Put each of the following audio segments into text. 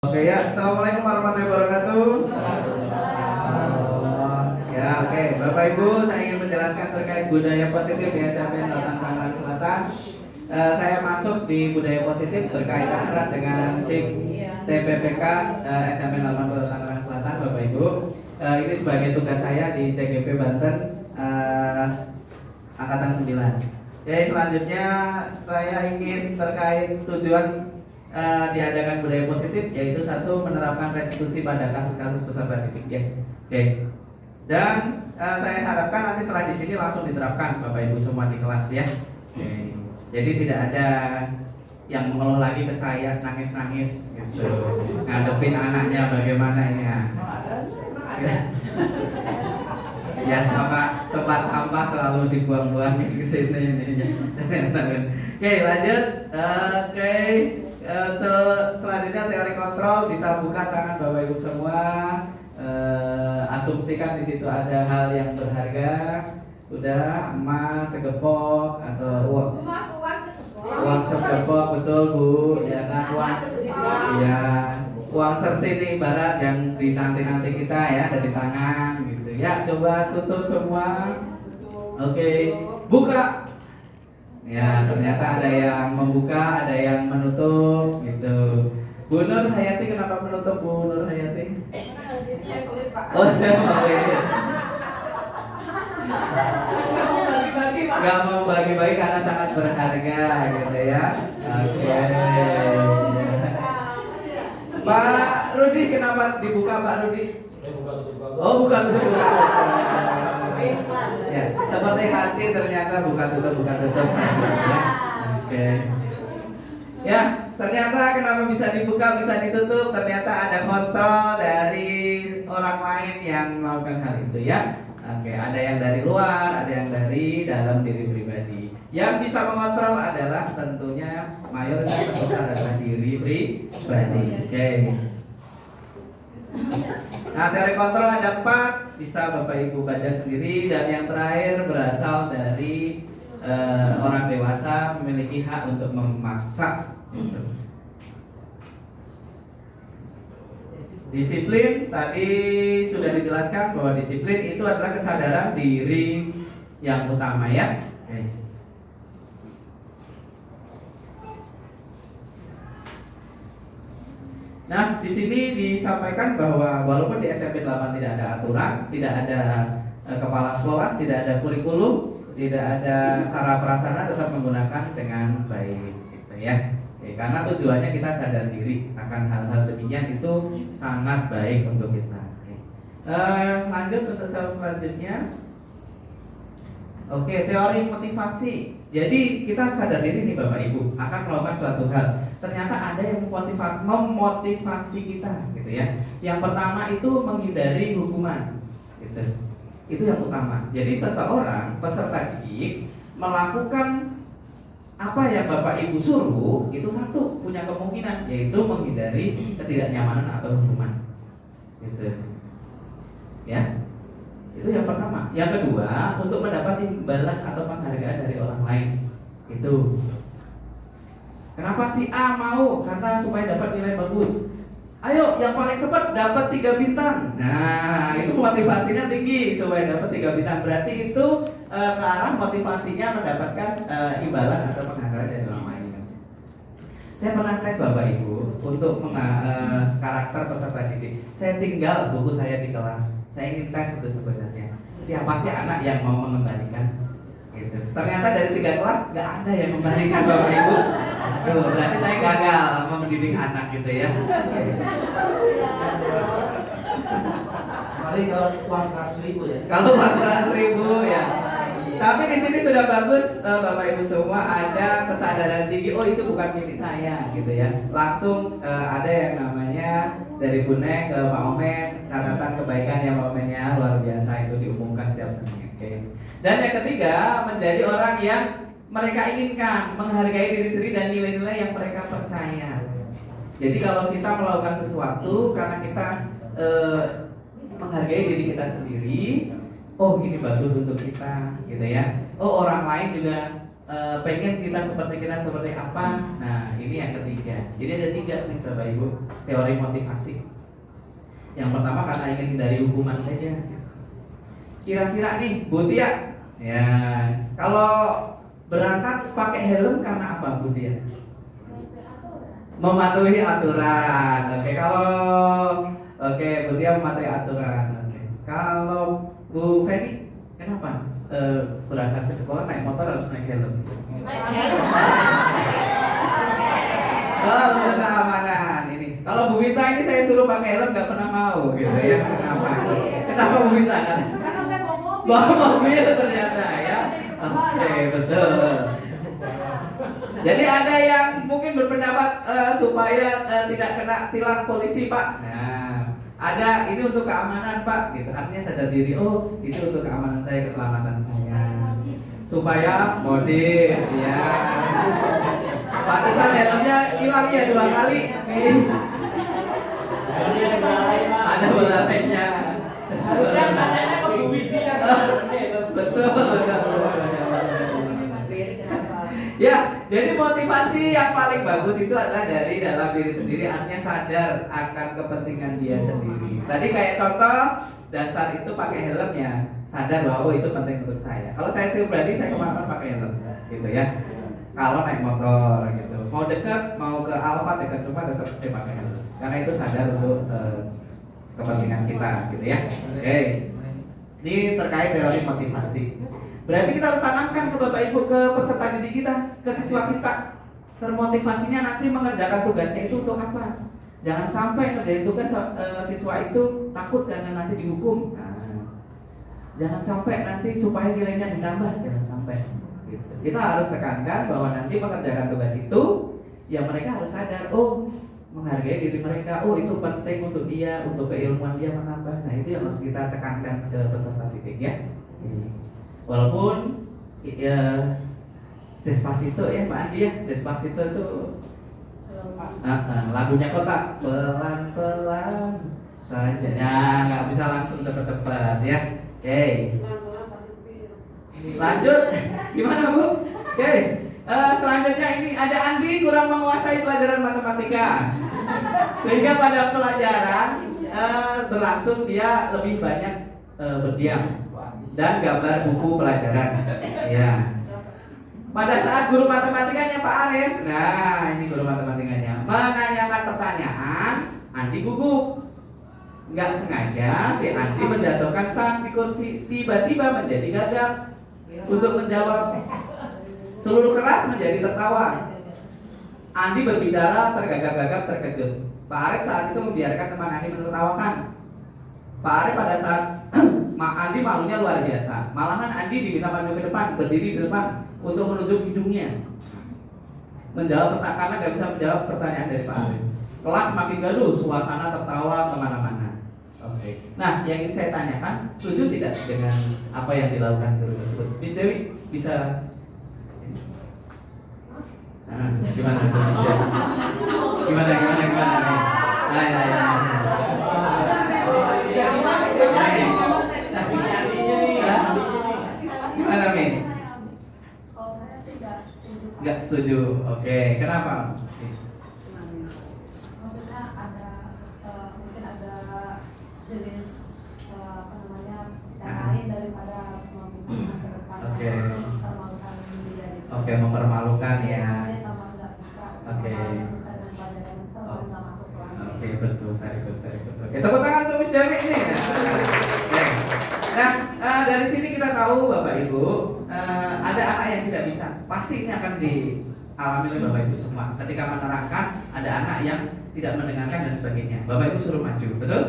Oke ya, assalamualaikum warahmatullahi wabarakatuh. Ya, oke, Bapak Ibu, saya ingin menjelaskan terkait budaya positif di SMPN Tangerang Selatan. Saya masuk di budaya positif berkaitan erat dengan tim TPPK SMPN Tangerang Selatan, Bapak Ibu. Ini sebagai tugas saya di CGP Banten Angkatan 9. Oke, selanjutnya saya ingin terkait tujuan diadakan budaya positif, yaitu satu, menerapkan restitusi pada kasus-kasus peserta didik ya. Oke. Dan saya harapkan nanti setelah di sini langsung diterapkan Bapak Ibu semua di kelas ya. Oke. Jadi tidak ada yang mengeluh lagi ke saya nangis-nangis gitu. Ngadepin anaknya bagaimana ini ya. Ya, sama tempat sampah selalu dibuang-buang ke sini. Oke, lanjut. Oke. Untuk selanjutnya teori kontrol, bisa buka tangan Bapak Ibu semua. Asumsikan di situ ada hal yang berharga. Sudah, emas segepok atau uang segepok, betul Bu. Ya kan, uang. Ya, uang serti ini ibarat yang dinanti-nanti kita ya, ada di tangan gitu. Ya, coba tutup semua. Oke, buka. Ya, ternyata ada yang membuka, ada yang menutup gitu. Bu Nur Hayati, kenapa menutup Bu Nur Hayati? Oh, saya mau Gak mau bagi-bagi karena sangat berharga gitu ya. Oke. Pak Rudi, kenapa dibuka Pak Rudi? Oh, buka tutup. Ya, seperti hati ternyata buka tutup. Oke. Ya, ternyata kenapa bisa dibuka, bisa ditutup? Ternyata ada kontrol dari orang lain yang melakukan hal itu ya. Oke, ada yang dari luar, ada yang dari dalam diri pribadi. Yang bisa mengontrol adalah tentunya mayoritas besar adalah diri pribadi. Oke. Nah, teori kontrol ada 4, bisa Bapak Ibu baca sendiri. Dan yang terakhir berasal dari orang dewasa memiliki hak untuk memaksa. Disiplin tadi sudah dijelaskan bahwa disiplin itu adalah kesadaran diri yang utama ya. Oke. Nah, di sini disampaikan bahwa walaupun di SMP 8 tidak ada aturan, tidak ada kepala sekolah, tidak ada kurikulum, tidak ada sarana prasarana, tetap menggunakan dengan baik gitu ya. Oke, karena tujuannya kita sadar diri akan hal-hal demikian itu sangat baik untuk kita. Oke. Lanjut untuk selanjutnya. Oke, teori motivasi. Jadi kita sadar diri nih Bapak Ibu akan melakukan suatu hal. Ternyata ada yang memotivasi kita, gitu ya. Yang pertama itu menghindari hukuman, gitu. Itu yang utama. Jadi seseorang peserta didik melakukan apa yang Bapak Ibu suruh itu satu punya kemungkinan, yaitu menghindari ketidaknyamanan atau hukuman, gitu. Ya. Itu yang pertama. Yang kedua, untuk mendapat imbalan atau penghargaan dari orang lain. Itu. Kenapa si A mau? Karena supaya dapat nilai bagus. Ayo, yang paling cepat dapat 3 bintang. Nah, itu motivasinya tinggi supaya dapat 3 bintang. Berarti itu ke arah motivasinya mendapatkan imbalan atau penghargaan dari orang lain. Saya pernah tes Bapak Ibu untuk karakter peserta didik. Saya tinggal buku saya di kelas. Saya ingin tes itu sebenarnya. Siapa sih anak yang mau mengembalikan? Gitu. Ternyata dari 3 kelas nggak ada yang mengembalikan Bapak Ibu. Tuh, berarti saya gagal mendidik anak gitu ya. Paling kalau uang 100.000 ya. Kalau uang 100.000 ya. Tapi di sini sudah bagus Bapak Ibu semua ada kesadaran tinggi. Oh, itu bukan milik saya gitu ya. Langsung ada yang namanya dari Bu Neng ke Pak Omen, catatan kebaikan yang Pak Omennya luar biasa itu diumumkan setiap Senin. Oke. Dan yang ketiga, menjadi orang yang mereka inginkan, menghargai diri sendiri dan nilai-nilai yang mereka percaya. Jadi kalau kita melakukan sesuatu karena kita menghargai diri kita sendiri, oh ini bagus untuk kita, gitu ya. Oh orang lain juga pengen kita seperti apa. Nah, ini yang ketiga. Jadi ada 3 nih Bapak Ibu teori motivasi. Yang pertama karena ingin hindari hukuman saja. Kira-kira nih Bu Tia, ya kalau berangkat pakai helm karena apa Bu Tia? Mematuhi aturan. Oke, Bu Tia mematuhi aturan. Oke. Kalau Bu Feni, kenapa berangkat ke sekolah naik motor harus naik helm? Oh, untuk keamanan ini. Kalau Bu Wita ini saya suruh pakai helm nggak pernah mau, gitu ya. Kenapa Bu Wita? Karena saya bawa mobil. Bawa mobil ternyata ya. Oke, betul. Jadi ada yang mungkin berpendapat supaya tidak kena tilang polisi Pak. Nah, ada ini untuk keamanan Pak, gitu. Artinya sadar diri. Oh, itu untuk keamanan saya, keselamatan saya. Supaya modis, ya. Pantesan helmnya hilang ya 2 kali. Nih. Ada belalainya. Harusnya katanya ke Bu Widi yang Betul. Ya, jadi motivasi yang paling bagus itu adalah dari dalam diri sendiri, artinya sadar akan kepentingan dia sendiri. Tadi kayak contoh dasar itu pakai helm ya, sadar bahwa oh, itu penting untuk saya. Kalau saya pribadi saya kemana-mana pakai helm, gitu ya. Kalau naik motor gitu, mau dekat, mau ke Alfa dekat rumah tetap saya pakai helm, karena itu sadar untuk kepentingan kita, gitu ya. Oke, ini terkait teori motivasi. Berarti kita harus tanamkan ke Bapak Ibu, ke peserta didik kita, ke siswa kita. Termotivasinya nanti mengerjakan tugasnya itu untuk apa? Jangan sampai ngerjain tugas siswa itu takut karena nanti dihukum. Nah, jangan sampai nanti supaya nilainya ditambah, jangan sampai. Gitu. Kita harus tekankan bahwa nanti mengerjakan tugas itu, ya mereka harus sadar, oh menghargai diri mereka, oh itu penting untuk dia, untuk keilmuan dia menambah. Nah itu yang harus kita tekankan ke peserta didik ya. Walaupun ya Despacito ya Pak Andi ya, Despacito itu lagunya kotak pelan-pelan saja, ya nggak bisa langsung cepet-cepet ya. Oke, lanjut gimana Bu? Oke, selanjutnya ini ada Andi kurang menguasai pelajaran matematika, sehingga pada pelajaran berlangsung dia lebih banyak berdiam dan gambar buku pelajaran. Ya. Pada saat guru matematikanya Pak Arif, nah ini guru matematikanya menanyakan pertanyaan, Andi gugup. Nggak sengaja si Andi menjatuhkan tas di kursi, tiba-tiba menjadi gagap untuk menjawab. Seluruh kelas menjadi tertawa. Andi berbicara tergagap-gagap terkejut. Pak Arif saat itu membiarkan teman Andi menertawakan. Pak Arif pada saat Andi malunya luar biasa. Malahan Andi diminta maju ke depan, berdiri di depan untuk menunjuk hidungnya. Menjawab pertanyaan karena nggak bisa menjawab pertanyaan dari Pak Arif. Kelas makin gaduh, suasana tertawa kemana-mana. Oke. Nah, yang ingin saya tanyakan, setuju tidak dengan apa yang dilakukan guru tersebut? Miss Dewi bisa? Gimana? Gimana? Gimana Miss? Kalau saya sih Nggak setuju. Oke, kenapa? maksudnya ada mungkin ada jenis apa namanya yang lain daripada harus memikirkan ke depan. Oke. Mempermalukan diri dari. Oke, mempermalukan ya. Kalau nggak bisa. Oke. Suka dengan pelajaran itu kalau nggak masuk kelas. Oke, betul, very good. Oke, tepuk tangan untuk Miss Dewi ini. Oke. Nah, dari sini kita tahu Bapak Ibu, ada anak yang tidak bisa. Pasti ini akan dialami oleh Bapak Ibu semua. Ketika menerangkan, ada anak yang tidak mendengarkan dan sebagainya. Bapak Ibu suruh maju, betul?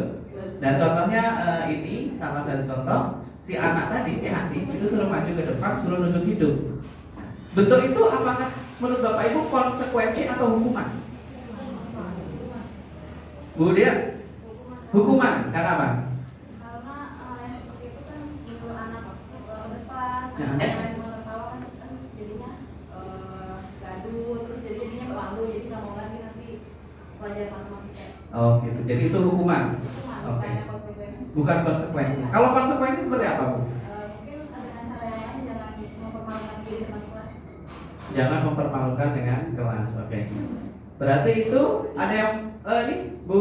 Dan contohnya ini salah satu contoh, si anak tadi, si Andi itu suruh maju ke depan, suruh nunjuk hidung. Bentuk itu apakah menurut Bapak Ibu konsekuensi atau hukuman? Bu Dia, hukuman, karena apa? Karena yang seperti itu kan menyuruh anak ke depan, Ya. yang menertawakan kan jadinya gaduh, terus jadinya malu, jadi nggak mau lagi nanti pelajaran matematika. Oh gitu, jadi itu hukuman. Cuma Oke. bukannya konsekuensi. Bukan konsekuensi. Kalau konsekuensi seperti apa Bu? Mungkin dengan cara yang lain jangan mempermalukan diri depan kelas. Jangan mempermalukan dengan kelas. Oke. Berarti itu ada yang ini Bu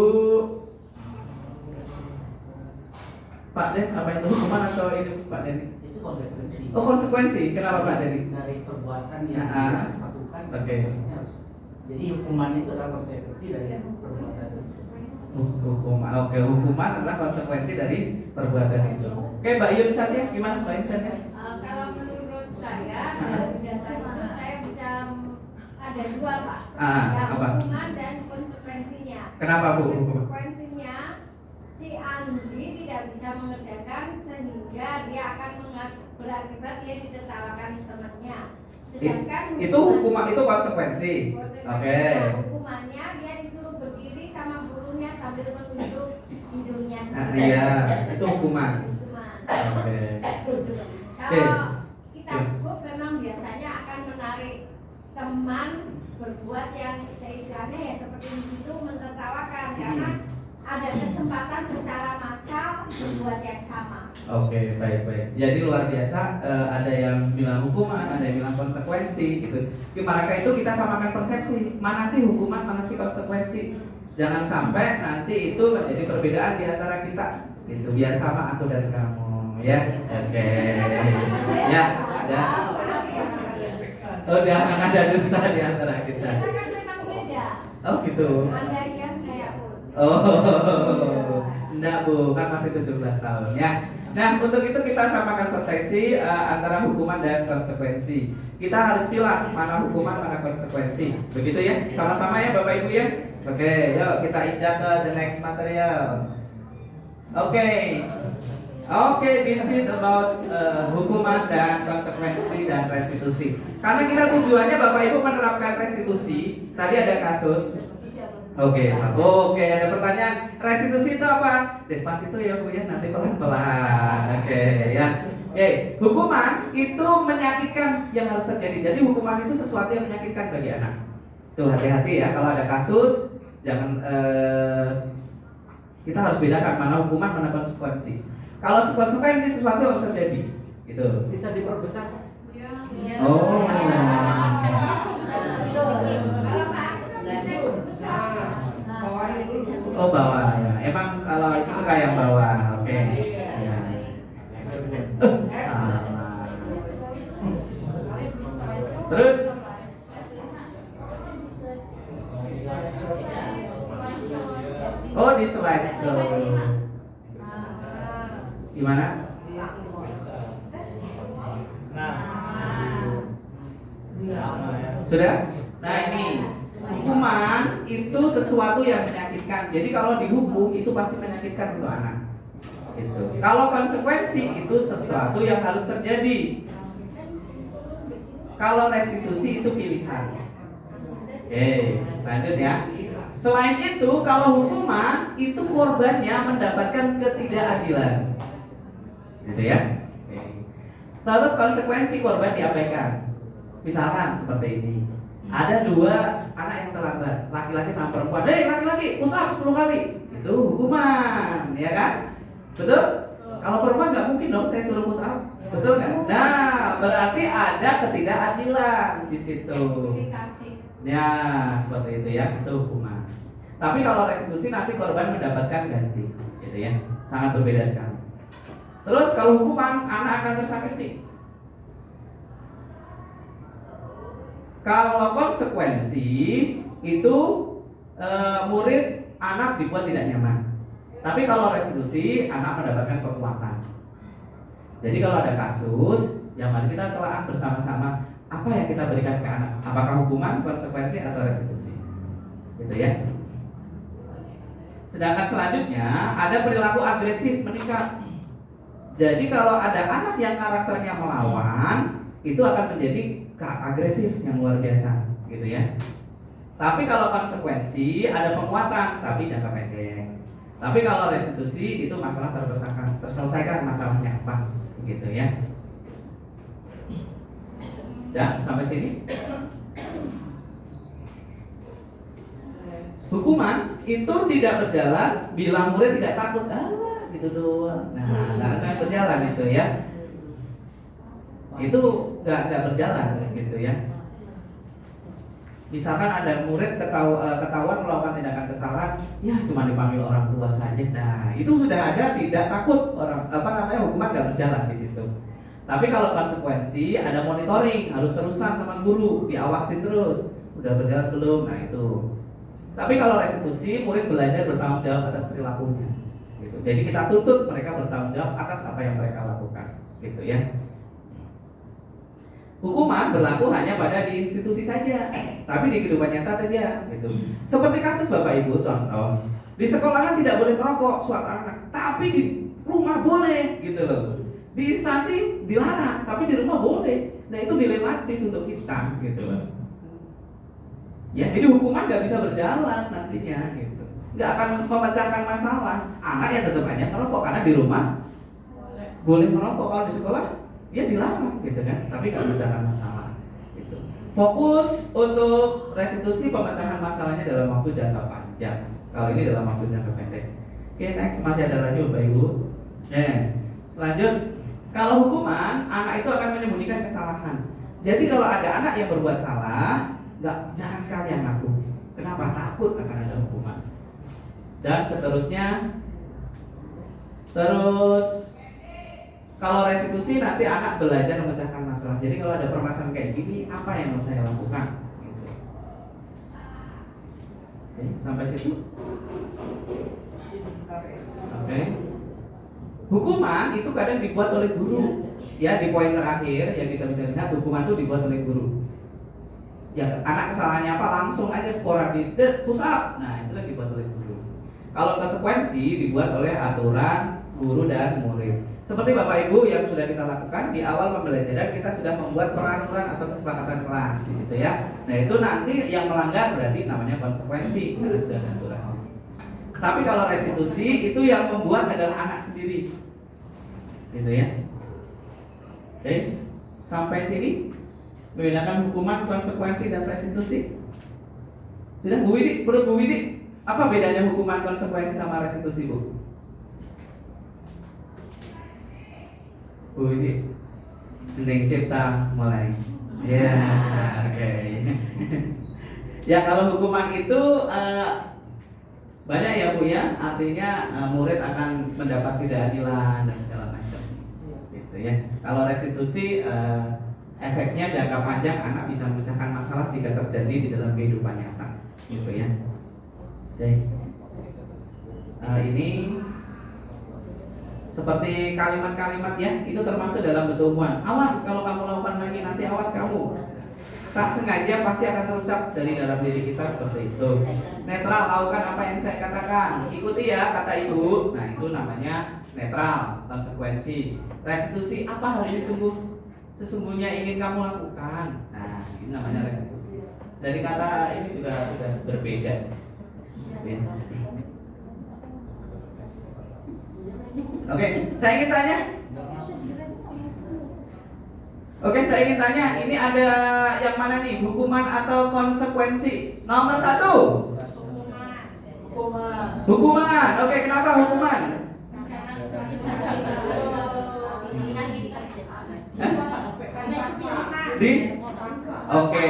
Pak Den, apa itu hukuman atau ini Pak Den? Itu konsekuensi. Oh, konsekuensi. Kenapa Pak Den? Dari perbuatan yang Ah, dilakukan. oke. Jadi hukuman itu adalah konsekuensi dari perbuatan itu. Hukuman. Oke, hukuman adalah konsekuensi dari perbuatan itu. Oke, Mbak Yun saja gimana Mbak Yun saja? Kalau menurut saya dari data itu saya bisa ada dua Pak. Ya, apa? hukuman dan konsekuensinya. Kenapa Bu? Konsekuensinya si Andi tidak bisa mengerjakan sehingga dia akan berakibat dia ditertawakan temannya. Sedangkan Itu hukuman itu konsekuensi. Oke. Hukumannya dia disuruh berdiri sama gurunya sambil menunjuk hidungnya. Iya, itu hukuman. Hukuman. Oke. Kalau kita hukum memang biasanya akan menarik teman berbuat yang istilahnya ya seperti itu mentertawakan karena ada kesempatan secara massal berbuat yang sama. Oke, baik. Jadi luar biasa, ada yang bilang hukuman, ada yang bilang konsekuensi gitu. Maka itu kita samakan persepsi, mana sih hukuman, mana sih konsekuensi. Jangan sampai nanti itu menjadi perbedaan di antara kita. Gitu, biar sama aku dan kamu, ya. Oke. Ya. Oh, jangan ada dusta di antara kita. Kita kan memang beda. Oh, gitu. Anda yang saya pun. Oh, enggak Bu, kan masih 17 tahun ya. Nah, untuk itu kita samakan persepsi antara hukuman dan konsekuensi. Kita harus pilih mana hukuman, mana konsekuensi. Begitu ya? Sama-sama ya Bapak Ibu ya? Oke, yuk kita injak ke the next material. Oke, this is about hukuman dan konsekuensi dan restitusi. Karena kita tujuannya Bapak Ibu menerapkan restitusi. Tadi ada kasus. Oke, ada pertanyaan. Restitusi itu apa? Despacito ya Bu ya, nanti pelan-pelan. Oke, ya. Hukuman itu menyakitkan yang harus terjadi. Jadi hukuman itu sesuatu yang menyakitkan bagi anak. Tuh hati-hati ya, kalau ada kasus jangan kita harus bedakan mana hukuman, mana konsekuensi. Kalau konsekuensi sesuatu yang harus terjadi, gitu. Bisa diperbesar. Oh. Oh bawah ya. Emang kalau itu suka yang bawah, oke. Ya. Terus di slide show. Gimana? Sudah? Nah ini hukuman itu sesuatu yang menyakitkan. Jadi kalau dihukum itu pasti menyakitkan untuk anak. Gitu. Kalau konsekuensi itu sesuatu yang harus terjadi. Kalau restitusi itu pilihan. Oke, lanjut ya. Selain itu, kalau hukuman itu korbannya mendapatkan ketidakadilan. Gitu ya. Oke. Terus konsekuensi korban diabaikan. Misalkan seperti ini. Ada dua anak yang terlambat, laki-laki sama perempuan. Laki-laki, push up 10 kali. Itu hukuman, ya kan? Betul? Kalau perempuan nggak mungkin dong saya suruh push up. Betul nggak? Nah, berarti ada ketidakadilan di situ. Ya, seperti itu ya, itu hukuman. Tapi kalau restitusi nanti korban mendapatkan ganti, gitu ya. Sangat berbeda sekali. Terus kalau hukuman anak akan tersakiti. Kalau konsekuensi itu murid anak dibuat tidak nyaman. Tapi kalau restitusi anak mendapatkan kekuatan. Jadi kalau ada kasus, ya mari kita telah bersama-sama apa yang kita berikan ke anak. Apakah hukuman, konsekuensi atau restitusi? Gitu ya. Sedangkan selanjutnya ada perilaku agresif meningkat. Jadi kalau ada anak yang karakternya melawan, itu akan menjadi agresif yang luar biasa, gitu ya. Tapi kalau konsekuensi ada penguatan, tapi jangka pendek. Tapi kalau restitusi itu masalah terselesaikan masalahnya apa, gitu ya. Ya, sampai sini. Hukuman itu tidak berjalan bila murid tidak takut, gitu doang. Nah, nggak akan berjalan itu ya. Itu nggak berjalan gitu ya. Misalkan ada murid ketahuan melakukan tindakan kesalahan, ya cuma dipanggil orang tua saja. Nah, itu sudah ada, tidak takut orang hukuman nggak berjalan di situ. Tapi kalau konsekuensi ada monitoring, harus terusan sama guru, diawasin terus. Udah berjalan belum? Nah itu. Tapi kalau restitusi, murid belajar bertanggung jawab atas perilakunya. Gitu. Jadi kita tuntut mereka bertanggung jawab atas apa yang mereka lakukan, gitu ya. Hukuman berlaku hanya pada di institusi saja, tapi di kehidupan nyata saja, gitu. Seperti kasus Bapak Ibu, contoh di sekolahan tidak boleh merokok suatu anak, tapi di rumah boleh, gitu loh. Di instansi dilarang, tapi di rumah boleh. Nah itu dilematis untuk kita, gitu loh. Ya, jadi hukuman nggak bisa berjalan nantinya, gitu. Nggak akan memecahkan masalah. Anak yang tetap aja merokok karena di rumah boleh merokok, kalau di sekolah ya dilarang, gitu kan. Tapi nggak memecahkan masalah. Gitu. Fokus untuk restitusi pemecahan masalahnya dalam waktu jangka panjang. Kalau ini dalam waktu jangka pendek. Oke, next masih ada lagi Bapak Ibu. Lanjut. Kalau hukuman, anak itu akan menyembunyikan kesalahan. Jadi kalau ada anak yang berbuat salah, jangan sekali yang ngaku. Kenapa? Takut akan ada hukuman. Dan seterusnya. Terus kalau restitusi nanti anak belajar memecahkan masalah. Jadi kalau ada permasalahan kayak gini, apa yang mau saya lakukan? Gitu. Oke, sampai situ. Oke. Hukuman itu kadang dibuat oleh guru. Ya, di poin terakhir yang kita bisa lihat, hukuman itu dibuat oleh guru. Ya, anak kesalahannya apa langsung aja sporadis, push up. Nah, itu yang dibuat oleh guru. Kalau konsekuensi dibuat oleh aturan guru dan murid. Seperti Bapak Ibu yang sudah kita lakukan di awal pembelajaran, kita sudah membuat peraturan atau kesepakatan kelas di situ ya. Nah, itu nanti yang melanggar berarti namanya konsekuensi karena sudah ada aturan. Tapi kalau restitusi itu yang membuat adalah anak sendiri, gitu ya. Oke, sampai sini membedakan hukuman, konsekuensi dan restitusi. Sudah Bu Widi, menurut Bu Widi, apa bedanya hukuman, konsekuensi sama restitusi Bu? Bu Widi, mending cipta mulai. Ya, oke. Ya kalau hukuman itu banyak ya Bu ya, artinya murid akan mendapat ketidakadilan dan segala macam, gitu ya. Kalau restitusi efeknya jangka panjang, anak bisa memecahkan masalah jika terjadi di dalam kehidupan nyata, gitu ya. Oke. Ini seperti kalimat-kalimat ya, itu termasuk dalam berseumuran. Awas kalau kamu lakukan lagi nanti awas kamu. Tak sengaja pasti akan terucap dari dalam diri kita seperti itu. Netral, lakukan apa yang saya katakan. Ikuti ya kata ibu. Nah itu namanya netral, konsekuensi. Restitusi, apa hal ini sesungguhnya ingin kamu lakukan. Nah ini namanya restitusi. Dari kata ini juga sudah berbeda. Oke, saya ingin tanya. Oke, saya ingin tanya, ini ada yang mana nih? Hukuman atau konsekuensi? Nomor 1. Hukuman. Oke, kenapa hukuman? Oke.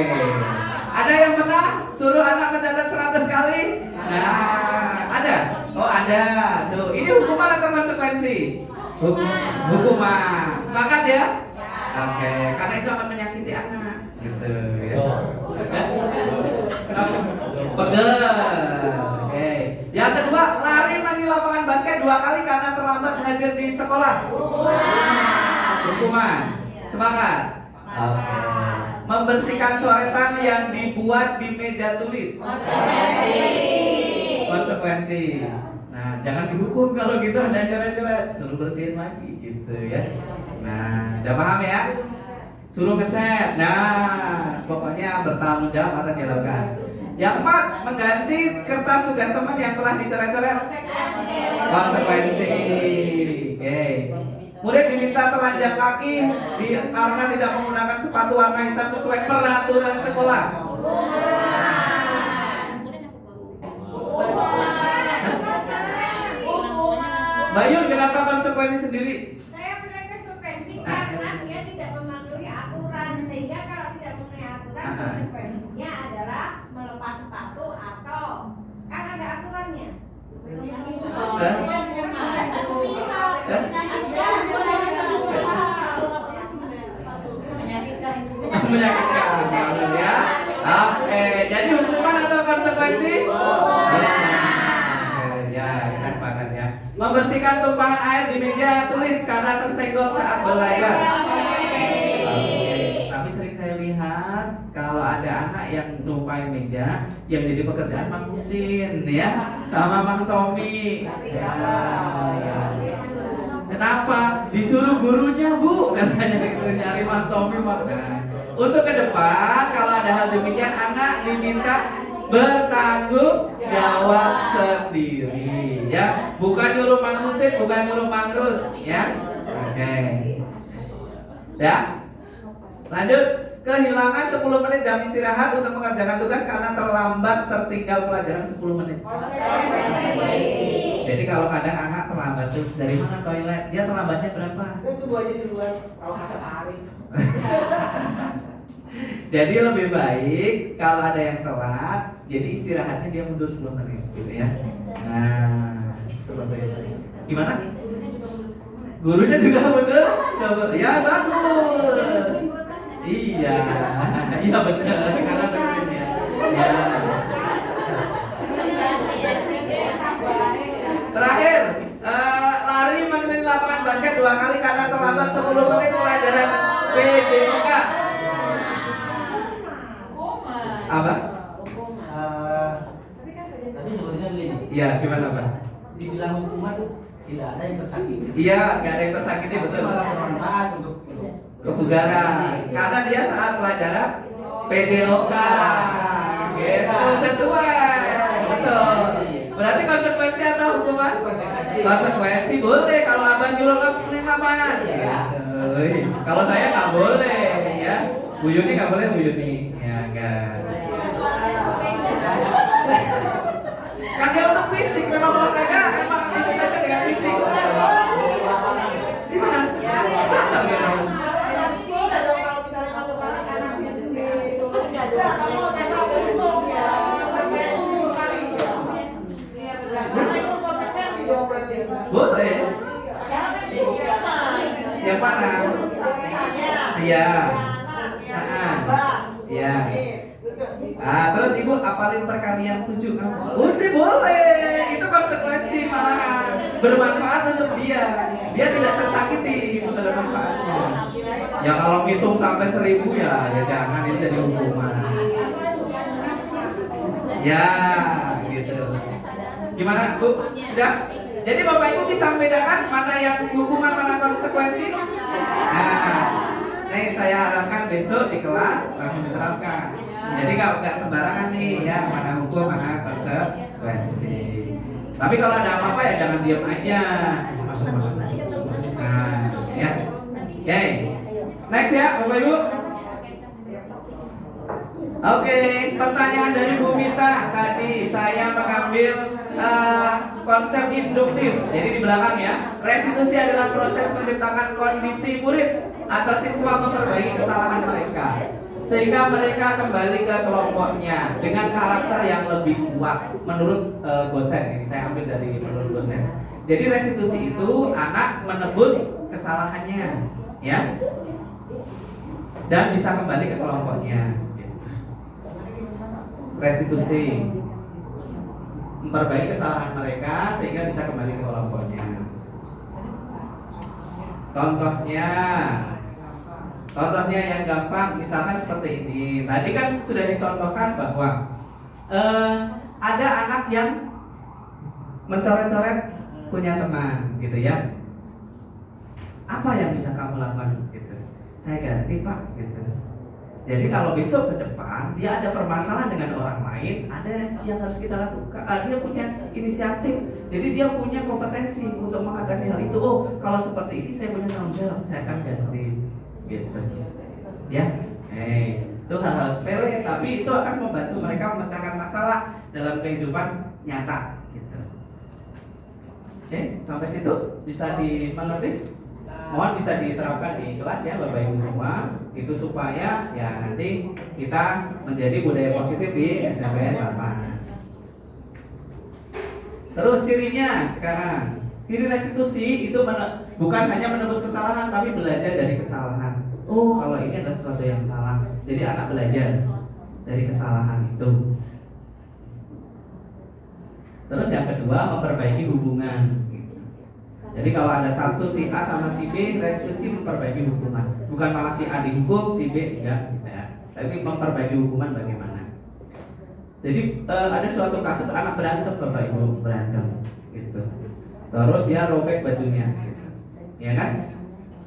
Ada yang pernah suruh anak mencatat 100 kali? Nah, ada. Oh, ada. Tuh, ini hukuman atau konsekuensi? Hukuman. Sepakat ya? Oke, karena itu akan menyakiti anak, gitu ya. Kenapa? Pegel. Oke. Yang kedua, lari di lapangan basket 2 kali karena terlambat hadir di sekolah. Hukuman. Semangat. Oke. Membersihkan coretan yang dibuat di meja tulis. Konsekuensi. Nah, jangan dihukum kalau gitu ada coret-coret, suruh bersihin lagi, gitu ya. Nah, udah paham ya? Suruh ngecat. Nah, pokoknya bertanggung jawab atas dilakukan. Yang 4, mengganti kertas tugas teman yang telah dicoret-coret. Konsekuensi. Oke. Murid diminta telanjang kaki karena tidak menggunakan sepatu warna hitam sesuai peraturan sekolah. Bayun, kenapa konsekuensi sendiri? Karena dia tidak mematuhi aturan, sehingga kalau tidak mematuhi aturan konsekuensinya adalah melepas sepatu atau kan ada aturannya. Menyakitkan ya. Oke, jadi hukuman atau konsekuensi? Ya, kita sepakat ya. Membersihkan tumpahan air di meja tulis karena tersenggol saat belajar. Oke, tapi sering saya lihat kalau ada anak yang numpahin meja, yang jadi pekerjaan Mang Husin ya, sama Mang Tommy. Ya. Kenapa? Disuruh gurunya Bu, katanya gitu, nyari Mang Tommy makanya. Untuk ke depan, kalau ada hal demikian, anak diminta bertanggung jawab sendiri, ya. Bukan nyuruh Mang Husin, bukan nyuruh Mang Rus, ya. Oke. Ya. Lanjut. Kehilangan 10 menit jam istirahat untuk mengerjakan tugas karena terlambat tertinggal pelajaran 10 menit. Jadi kalau kadang anak terlambat tuh dari mana toilet, dia terlambatnya berapa? Itu aja duluan. Kalau kata Pak Ari. Jadi lebih baik kalau ada yang telat, jadi istirahatnya dia mundur 10 menit, gitu ya. Nah, seperti itu. Gimana? Gurunya juga mundur? Ya bagus. Iya, iya benar karena begini ya. Terakhir, lari mengelilingi lapangan basket 2 kali karena terlambat 10 menit pelajaran PJOK. Apa? Tapi sebenarnya gini. Iya, gimana Pak? Dibilang hukuman tuh tidak ada yang tersakiti. Iya, nggak ada yang tersakiti betul. Malah bermanfaat untuk Kebugaran, karena dia saat pelajaran PJOK. Gitu, sesuai. Betul. Berarti konsekuensi atau hukuman? Konsekuensi boleh kalau abang nyuruh lakuin apa? Kalau saya nggak boleh, ya. Bu Yuni nggak boleh, Bu Yuni. Ya enggak. Kan dia untuk fisik, memang olahraga, emang itu saja dengan fisik. Gimana? Sampai boleh. Yang mana? Iya. Iya. Terus ibu apalin perkalian 7 kamu. Udah boleh. Itu konsekuensi malahan bermanfaat untuk dia. Dia tidak tersakiti, itu ada manfaatnya. Ya kalau hitung sampai 1000 ya jangan, ini jadi hukuman. Ya, gitu. Gimana, Bu? Udah? Jadi Bapak Ibu bisa membedakan mana yang hukuman, mana konsekuensi? Nah, nih saya harapkan besok di kelas langsung diterapkan. Jadi kalau nggak sembarangan nih ya, mana hukum, mana konsekuensi. Tapi kalau ada apa-apa ya jangan diam aja. Masuk. Nah, ya. Oke. Next ya, Bapak Ibu. Oke, pertanyaan dari Bu Mita tadi saya mengambil konsep induktif. Jadi di belakang ya, restitusi adalah proses menciptakan kondisi murid atau siswa memperbaiki kesalahan mereka sehingga mereka kembali ke kelompoknya dengan karakter yang lebih kuat menurut dosen. Ini saya ambil dari menurut dosen. Jadi restitusi itu anak menebus kesalahannya, ya, dan bisa kembali ke kelompoknya. Restitusi memperbaiki kesalahan mereka sehingga bisa kembali ke kelompoknya. Contohnya yang gampang, misalkan seperti ini. Tadi kan sudah dicontohkan bahwa ada anak yang mencoret-coret punya teman, gitu ya. Apa yang bisa kamu lakukan? Gitu. Saya ganti Pak, gitu. Jadi kalau besok ke depan dia ada permasalahan dengan orang lain, ada yang harus kita lakukan. Dia punya inisiatif, jadi dia punya kompetensi untuk mengatasi hal itu. Oh, kalau seperti ini saya punya tanggung jawab, saya akan ganti, gitu. Ya, itu hal-hal sepele, tapi itu akan membantu mereka memecahkan masalah dalam kehidupan nyata, gitu. Oke, sampai situ bisa dimengerti? Mohon bisa diterapkan di kelas ya Bapak Ibu semua. Itu supaya ya nanti kita menjadi budaya positif di SMPN 8. Terus cirinya sekarang, ciri restitusi itu bukan hanya menebus kesalahan tapi belajar dari kesalahan. Oh, kalau ini ada sesuatu yang salah, jadi anak belajar dari kesalahan itu. Terus yang kedua, memperbaiki hubungan. Jadi kalau ada satu si A sama si B, restitusi memperbaiki hubungan. Bukan malah si A dihukum, si B enggak, ya. Tapi memperbaiki hubungan bagaimana. Jadi ada suatu kasus anak berantem, Bapak Ibu berantem, gitu. Terus dia robek bajunya, gitu. Ya kan?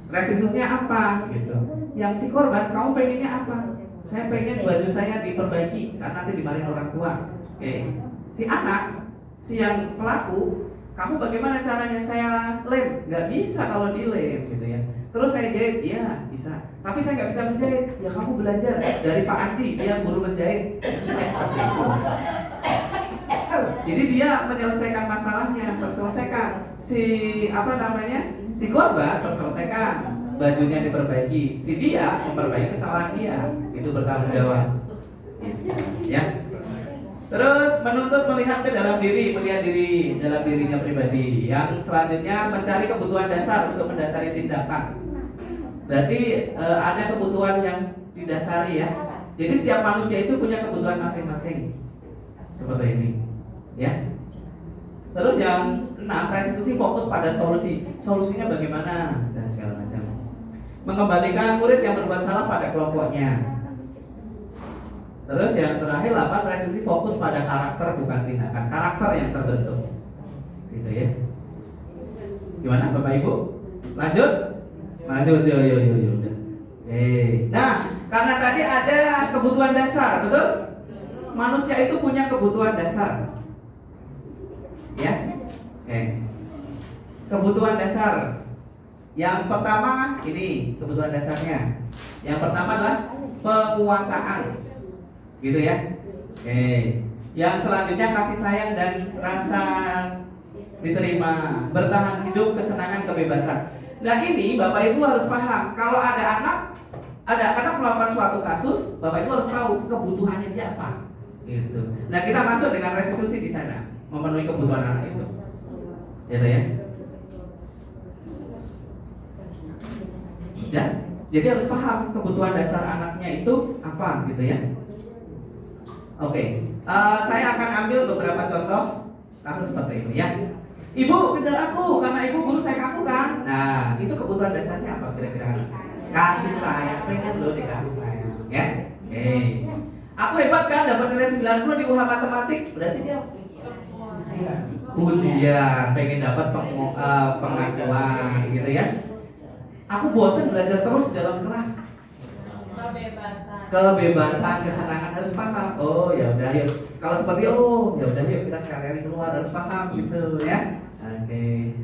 Restitusinya apa, gitu. Yang si korban, kamu pengennya apa? Saya pengen baju saya diperbaiki karena nanti dimarahin orang tua. Oke. Si anak, si yang pelaku, kamu bagaimana caranya saya lem? Nggak bisa kalau dilem gitu ya. Terus saya jahit, iya bisa. Tapi saya nggak bisa menjahit. Ya kamu belajar dari Pak Andi, dia guru menjahit. Seperti itu. Jadi dia menyelesaikan masalahnya, terselesaikan. Si korban terselesaikan, bajunya diperbaiki. Si dia memperbaiki kesalahan dia, itu bertanggung jawab. Ya. Terus menuntut melihat ke dalam diri, melihat diri dalam dirinya pribadi. Yang selanjutnya mencari kebutuhan dasar untuk mendasari tindakan. Berarti ada kebutuhan yang didasari ya. Jadi setiap manusia itu punya kebutuhan masing-masing. Seperti ini, ya. Terus yang 6, restitusi fokus pada solusi. Solusinya bagaimana dan segala macam. Mengembalikan murid yang berbuat salah pada kelompoknya. Terus yang terakhir 8, restitusi fokus pada karakter bukan tindakan. Karakter yang terbentuk. Gitu ya. Gimana Bapak Ibu? Lanjut? Lanjut, yo. Nah, karena tadi ada kebutuhan dasar, betul? Manusia itu punya kebutuhan dasar. Ya. Kebutuhan dasar. Yang pertama ini kebutuhan dasarnya. Yang pertama adalah penguasaan. Gitu ya. Yang selanjutnya kasih sayang dan rasa diterima, bertahan hidup, kesenangan, kebebasan. Nah ini Bapak Ibu harus paham. Kalau ada anak melakukan suatu kasus, Bapak Ibu harus tahu kebutuhannya dia apa. Gitu. Nah kita masuk dengan restitusi di sana, memenuhi kebutuhan anak itu. Gitu ya. Ya. Jadi harus paham kebutuhan dasar anaknya itu apa, gitu ya. Oke, saya akan ambil beberapa contoh kasus seperti ini ya. Ibu kejar aku karena ibu guru saya kaku kan. Nah, itu kebutuhan dasarnya apa kira-kira? Kasih sayang, pengen lo dikasih sayang, ya. Aku hebat kan, dapat nilai 90 di UH matematik, berarti dia ujian, pengen dapat pengakuan, gitu ya. Aku bosan belajar terus dalam kelas. Kebebasan, kesenangan harus paham. Oh ya udah yuk. Kalau seperti ya udah yuk kita sekali-kali keluar harus paham gitu ya. Oke.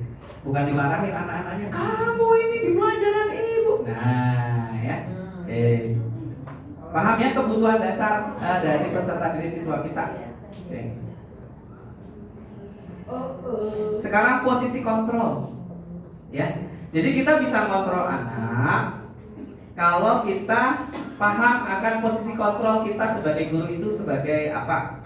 Bukan dimarahin anak-anaknya. Kamu ini di pelajaran ibu. Nah ya. Paham ya kebutuhan dasar dari peserta didik siswa kita. Oke. Sekarang posisi kontrol. Ya. Jadi kita bisa kontrol anak kalau kita paham akan posisi kontrol kita sebagai guru itu sebagai apa.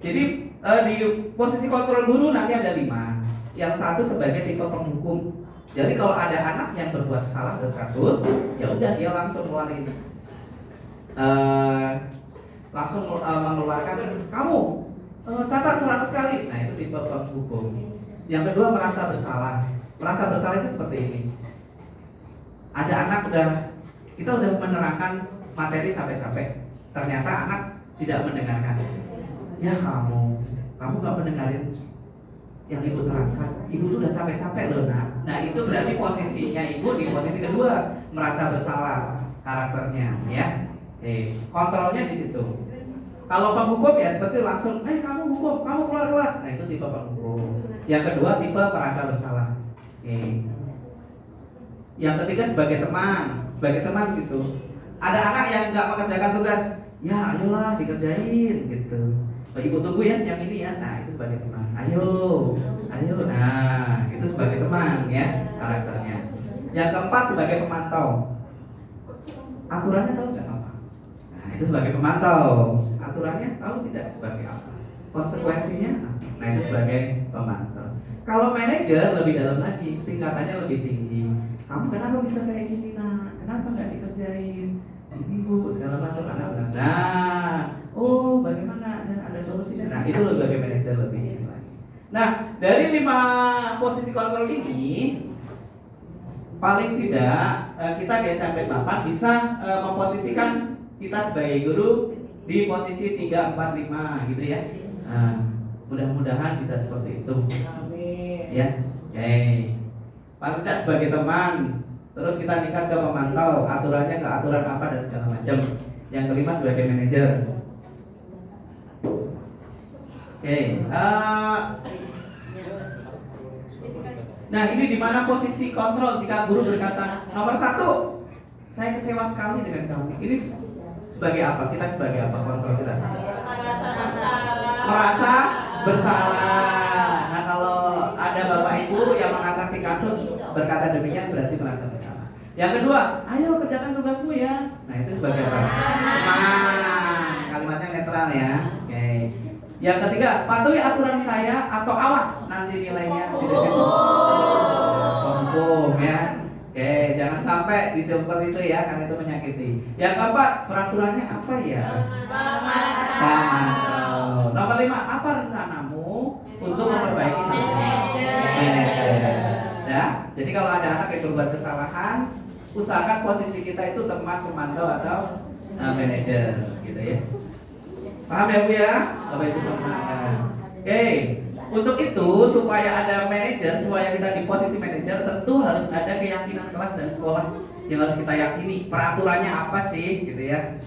Jadi di posisi kontrol guru nanti ada 5. Yang satu sebagai tipe penghukum. Jadi kalau ada anak yang berbuat salah dalam kasus, ya udah dia langsung ngeluarin, mengeluarkan kamu catat 100 kali. Nah itu tipe penghukum. Yang kedua merasa bersalah. Merasa bersalah itu seperti ini. Ada anak kita udah menerangkan materi sampai capek, ternyata anak tidak mendengarkan. Ya kamu nggak mendengarin yang ibu terangkan. Ibu tuh udah capek-capek loh nak. Nah itu berarti posisinya ibu di posisi kedua, merasa bersalah karakternya, ya. Kontrolnya di situ. Kalau penghukum ya seperti langsung, kamu hukum, kamu keluar kelas. Nah itu tipe penghukum. Yang kedua tipe merasa bersalah. Yang ketiga sebagai teman gitu. Ada anak yang nggak mengerjakan tugas, ya ayolah dikerjain gitu. Ibu tunggu ya siang ini ya. Nah itu sebagai teman. Ayo. Nah itu sebagai teman ya karakternya. Yang keempat sebagai pemantau. Aturannya tahu nggak apa? Nah, itu sebagai pemantau. Aturannya tahu tidak sebagai apa? Konsekuensinya? Nah, itu sebagai pemantau. Kalau manajer lebih dalam lagi, tingkatannya lebih tinggi. Kamu kenapa bisa kayak gini, nak? Kenapa nggak dikerjain? Ini bu, segala macam anak-anak. Nah, oh bagaimana? Ada solusinya. Nah, itu sebagai manajer lebih tinggi lagi. Nah, dari 5 posisi kontrol ini, paling tidak kita di SMP 8 bisa memposisikan kita sebagai guru di posisi 3, 4, 5 gitu ya. Nah, mudah-mudahan bisa seperti itu. Ya, oke. Paling tidak sebagai teman, terus kita tingkat ke pemantau, aturannya ke aturan apa dan segala macam. Yang kelima sebagai manajer. Oke. Nah, ini di mana posisi kontrol jika guru berkata nomor 1, saya kecewa sekali dengan kamu. Ini sebagai apa? Kita sebagai apa kontrol kita? Merasa bersalah. Nah, kalau ada bapak ibu yang mengatasi kasus berkata demikian berarti merasa bersalah. Yang kedua, ayo kerjakan tugasmu ya. Nah, itu sebagai apa? Teman. Kalimatnya netral ya. Oke. Yang ketiga, patuhi aturan saya atau awas nanti nilainya tidak kompong ya. Oke, jangan sampai disebut itu ya, karena itu menyakiti. Yang keempat, peraturannya apa ya? Pemantau. Nomor 5, apa rencanamu untuk memperbaiki manajer? Ya, jadi kalau ada anak yang berbuat kesalahan, usahakan posisi kita itu teman, pemantau atau manajer, gitu ya. Paham ya Bu ya? Bapak Ibu semuanya. Oke, untuk itu supaya ada manajer, supaya kita di posisi manajer, tentu harus ada keyakinan kelas dan sekolah yang harus kita yakini. Peraturannya apa sih, gitu ya?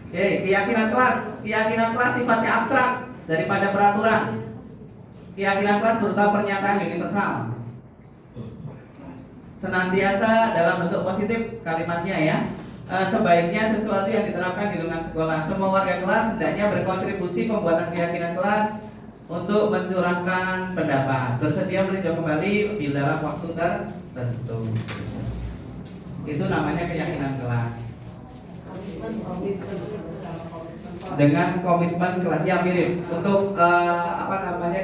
Oke, keyakinan kelas. Keyakinan kelas sifatnya abstrak daripada peraturan. Keyakinan kelas berupa pernyataan universal. Senantiasa dalam bentuk positif kalimatnya ya. Sebaiknya sesuatu yang diterapkan di lingkungan sekolah. Semua warga kelas hendaknya berkontribusi pembuatan keyakinan kelas untuk mencurahkan pendapat. Bersedia meninjau kembali bila dalam waktu tertentu. Itu namanya keyakinan kelas. Dengan komitmen kelas yang mirip. Untuk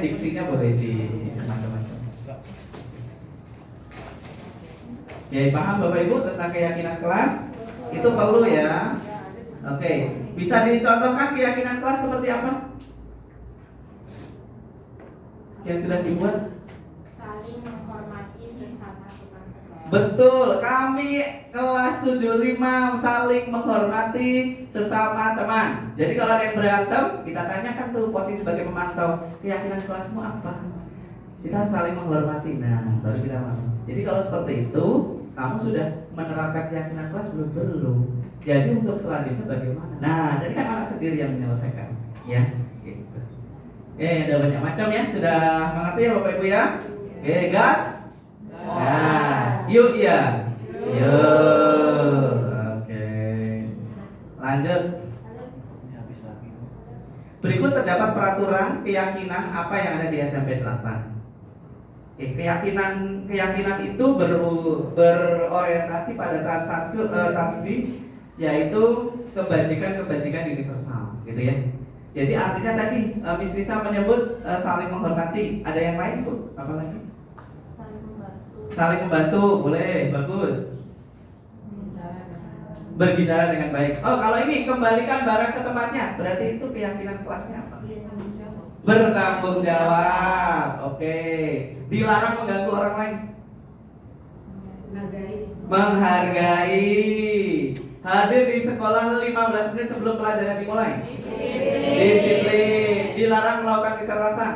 diksinya boleh di macam-macam. Ya, paham Bapak Ibu tentang keyakinan kelas? Itu perlu ya. Oke, bisa dicontohkan keyakinan kelas seperti apa? Yang sudah dibuat? Saling menghormati sesama teman sekelas. Betul, kami kelas 75 saling menghormati sesama teman. Jadi kalau ada yang berantem, kita tanyakan tuh posisi sebagai pemantau, keyakinan kelasmu apa? Kita saling menghormati. Nah, baru kita masuk. Jadi kalau seperti itu, kamu sudah menerapkan keyakinan kelas belum? Jadi untuk selanjutnya bagaimana? Nah, jadi kan anak sendiri yang menyelesaikan, ya. Gitu. Ada banyak macam ya. Sudah mengerti ya Bapak Ibu ya? Gas. Gas. Yuk ya. Yuk. Oke. Lanjut. Berikut terdapat peraturan keyakinan apa yang ada di SMP 8. Keyakinan itu berorientasi pada tadi yaitu kebajikan universal, gitu ya. Jadi artinya tadi Miss Lisa menyebut saling menghormati. Ada yang lain Bu? Apa lagi? Saling membantu, boleh, bagus. Berbicara dengan baik. Oh, kalau ini kembalikan barang ke tempatnya, berarti itu keyakinan kelasnya apa? Bertanggung jawab. Oke. Dilarang mengganggu orang lain. Menghargai. Hadir di sekolah 15 menit sebelum pelajaran dimulai. Disiplin. Dilarang melakukan kekerasan.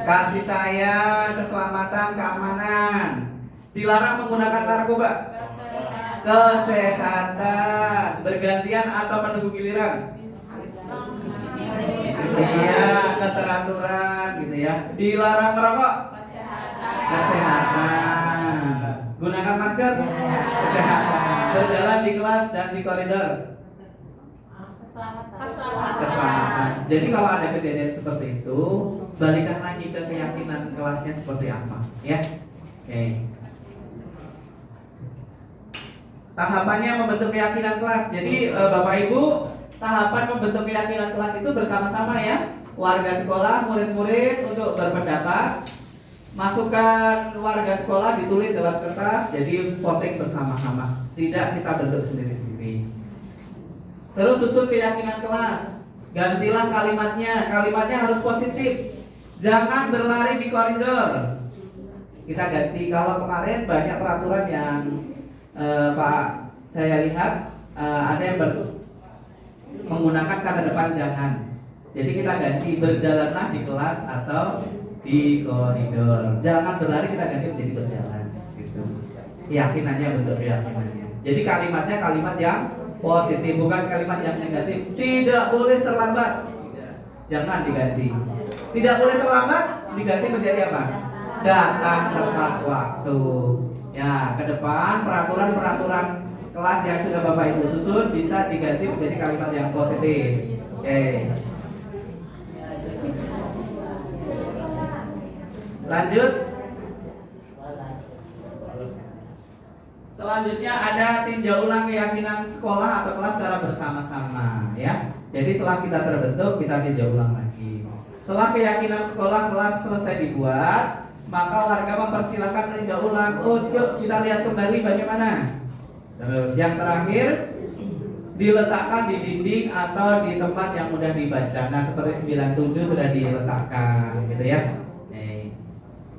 Kasih sayang, keselamatan, keamanan. Dilarang menggunakan narkoba. Kesehatan. Bergantian atau menunggu giliran. Iya, keteraturan gitu ya. Dilarang merokok. Kesehatan. Gunakan masker. Kesehatan. Berjalan di kelas dan di koridor. Keselamatan. Jadi kalau ada kejadian seperti itu, balikan lagi ke keyakinan kelasnya seperti apa, ya. Oke. Tahapannya membentuk keyakinan kelas. Jadi Bapak Ibu, tahapan membentuk keyakinan kelas itu bersama-sama ya. Warga sekolah, murid-murid untuk berpendapat. Masukkan warga sekolah ditulis dalam kertas, jadi voting bersama-sama. Tidak kita bentuk sendiri-sendiri. Terus susun keyakinan kelas. Gantilah kalimatnya. Kalimatnya harus positif. Jangan berlari di koridor. Kita ganti. Kalau kemarin banyak peraturan yang Pak saya lihat ada yang menggunakan kata depan jangan. Jadi kita ganti berjalanlah di kelas atau di koridor. Jangan berlari, kita ganti menjadi berjalan. Gitu. Keyakinannya bentuk keyakinannya. Jadi kalimatnya kalimat yang positif, bukan kalimat yang negatif. Tidak boleh terlambat. Jangan diganti. Tidak boleh terlambat, diganti menjadi apa? Datang tepat waktu. Ya, ke depan peraturan-peraturan kelas yang sudah Bapak Ibu susun bisa diganti menjadi kalimat yang positif. Oke. Lanjut. Selanjutnya ada tinjau ulang keyakinan sekolah atau kelas secara bersama-sama, ya. Jadi setelah kita terbentuk, kita tinjau ulang lagi. Setelah keyakinan sekolah kelas selesai dibuat, maka warga mempersilahkan meninjau ulang. Oh, yuk kita lihat kembali bagaimana. Terus yang terakhir diletakkan di dinding atau di tempat yang mudah dibaca. Nah, seperti 97 sudah diletakkan, gitu ya.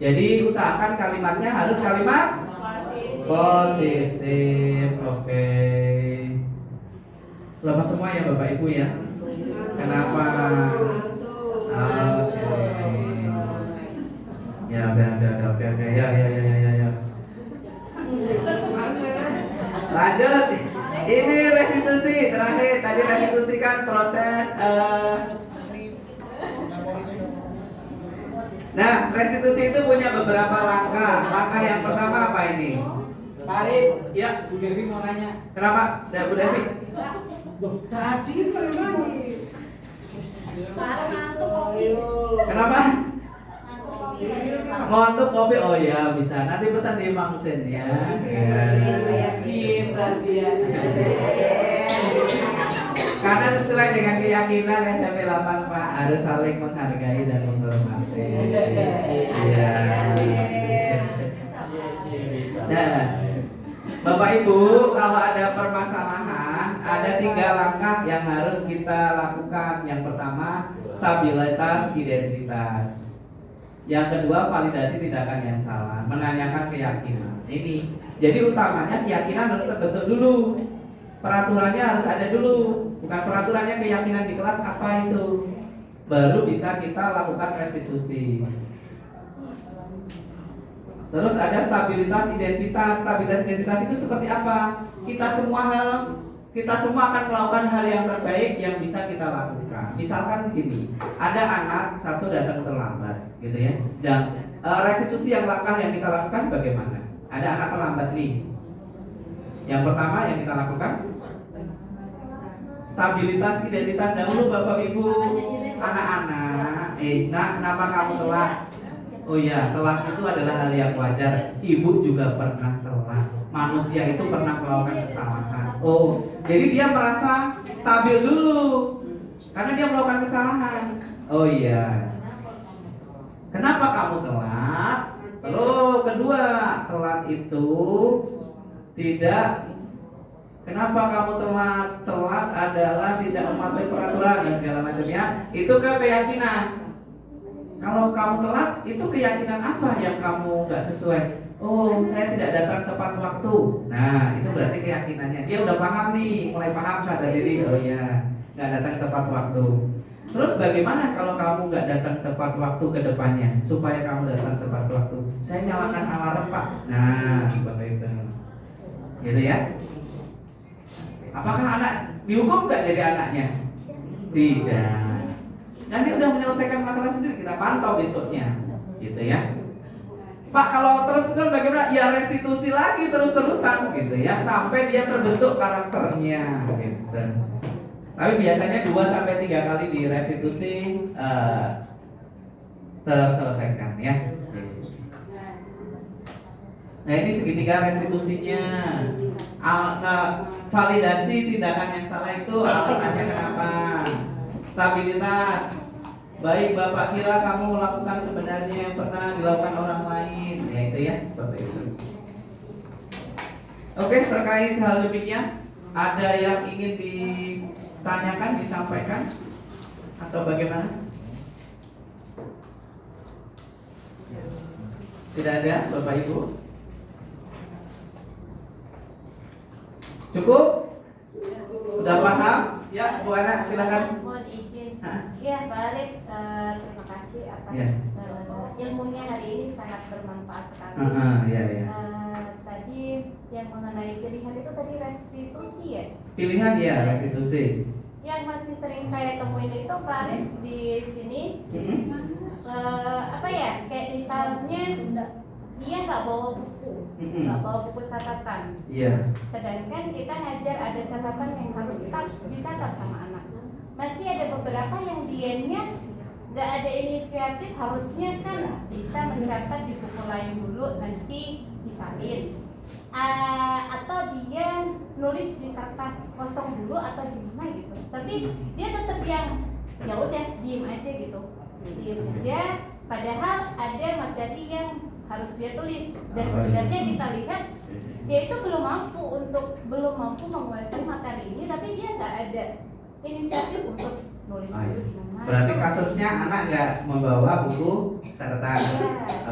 Jadi usahakan kalimatnya harus kalimat positif. Oke. Lepas semua ya Bapak Ibu ya. Kenapa? Oke. Ya udah oke. Ya. Lanjut. Ini restitusi terakhir. Tadi restitusi kan proses Nah, restitusi itu punya beberapa langkah. Langkah yang pertama apa ini? Pak Arif, Ya, Bu Devi mau nanya. kenapa? Bu Devi? Tadi nangis. Kenapa? Mau untuk kopi? Oh ya, bisa. Nanti pesan di Mang Sen ya. Cinta dia. Karena sesuai dengan keyakinan SMP 8 Pak, harus saling menghargai dan menghormati. Iya. Nah, Bapak Ibu, kalau ada permasalahan, ada 3 langkah yang harus kita lakukan. Yang pertama, stabilitas identitas. Yang kedua, validasi tindakan yang salah, menanyakan keyakinan. Ini. Jadi utamanya keyakinan harus terbentuk dulu. Peraturannya harus ada dulu. Bukan peraturannya, keyakinan di kelas apa itu. Baru bisa kita lakukan restitusi. Terus ada stabilitas identitas. Stabilitas identitas itu seperti apa? Kita semua akan melakukan hal yang terbaik yang bisa kita lakukan. Misalkan gini, ada anak satu datang terlambat, gitu ya. Dan restitusi yang langkah yang kita lakukan bagaimana? Ada anak terlambat nih. Yang pertama yang kita lakukan stabilitas identitas dahulu Bapak Ibu. Anak-anak, kenapa kamu telat? Oh iya, telat itu adalah hal yang wajar. Ibu juga pernah telat. Manusia itu pernah melakukan kesalahan. Oh, jadi dia merasa stabil dulu karena dia melakukan kesalahan. Oh iya. Kenapa kamu telat? Terus kedua, telat itu tidak. Kenapa kamu telat? Telat adalah tidak mematuhi peraturan dan segala macamnya. Itu ke keyakinan. Kalau kamu telat, itu keyakinan apa yang kamu nggak sesuai? Oh, saya tidak datang tepat waktu. Nah, itu berarti keyakinannya. Dia udah paham nih, mulai paham sadar diri. Oh iya, nggak datang tepat waktu. Terus bagaimana kalau kamu nggak datang tepat waktu ke depannya supaya kamu datang tepat waktu? Saya nyalakan alarm Pak. Nah, seperti itu. Gitu ya. Apakah anak dihukum nggak jadi anaknya? Tidak. Dan dia udah menyelesaikan masalah sendiri, kita pantau besoknya, gitu ya. Pak, kalau terus-terusan bagaimana? Ya restitusi lagi terus-terusan, gitu ya, sampai dia terbentuk karakternya, gitu. Tapi biasanya 2 sampai 3 kali di restitusi terselesaikan ya. Nah ini segitiga restitusinya. Validasi tindakan yang salah itu alasannya kenapa? Stabilitas. Baik Bapak kira kamu melakukan sebenarnya yang pernah dilakukan orang lain. Ya itu ya, seperti itu. Oke, terkait hal demikian, ada yang ingin ditanyakan, disampaikan atau bagaimana? Tidak ada, Bapak Ibu? Cukup? Sudah paham? Ya, Bu Ana, silakan. Mohon izin. Hah? Ya, balik. Terima kasih atas Ya. ilmunya hari ini sangat bermanfaat sekali. Ya, ya. Tadi yang mengenai pilihan itu tadi restitusi ya. Pilihan ya, restitusi. Yang masih sering saya temuin itu balik di sini. Apa ya? Kayak misalnya dia nggak bawa buku, nggak bawa buku catatan. Iya. Sedangkan kita ngajar ada catatan yang harus dicatat sama anak. Masih ada beberapa yang dianya nggak ada inisiatif, harusnya kan bisa mencatat di buku lain dulu nanti disalin. Atau dia nulis di kertas kosong dulu atau gimana gitu. Tapi dia tetap yang ya udah diem aja gitu, diem aja. Padahal ada materi yang harus dia tulis dan sebenarnya kita lihat dia itu belum mampu menguasai materi ini, tapi dia nggak ada inisiatif untuk nulis dulu di mana. Berarti kasusnya anak nggak membawa buku catatan.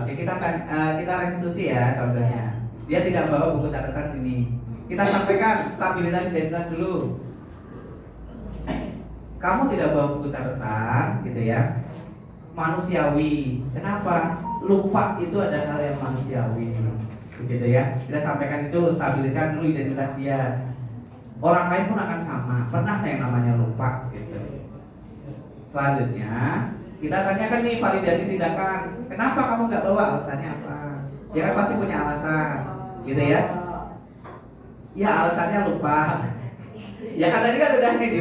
Oke, kita restitusi ya contohnya. Dia tidak bawa buku catatan ini. Kita sampaikan stabilitas identitas dulu. Kamu tidak bawa buku catatan, gitu ya. Manusiawi. Kenapa? Lupa itu ada hal yang manusiawi, begitu ya. Kita sampaikan itu, stabilikan dulu identitas dia. Orang lain pun akan sama. Pernah yang namanya lupa, gitu. Selanjutnya kita tanyakan nih validasi tindakan. Kenapa kamu nggak bawa? Alasannya apa? Dia kan pasti punya alasan, gitu ya. Ya alasannya lupa. Ya kan tadi kan udah nih